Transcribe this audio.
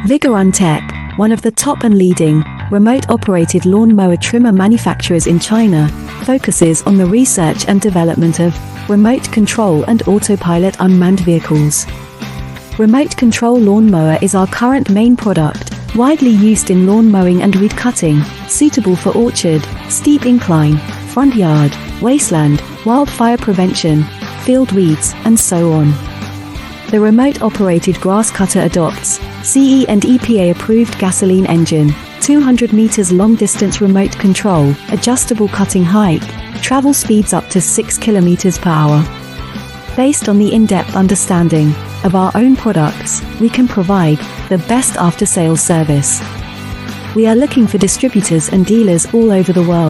Vigorun Tech, one of the top and leading, remote-operated lawnmower trimmer manufacturers in China, focuses on the research and development of remote control and autopilot unmanned vehicles. Remote control lawnmower is our current main product, widely used in lawn mowing and weed cutting, suitable for orchard, steep incline, front yard, wasteland, wildfire prevention, field weeds, and so on. The remote-operated grass cutter adopts CE and EPA-approved gasoline engine, 200 meters long-distance remote control, adjustable cutting height, travel speeds up to 6 kilometers per hour. Based on the in-depth understanding of our own products, we can provide the best after-sales service. We are looking for distributors and dealers all over the world.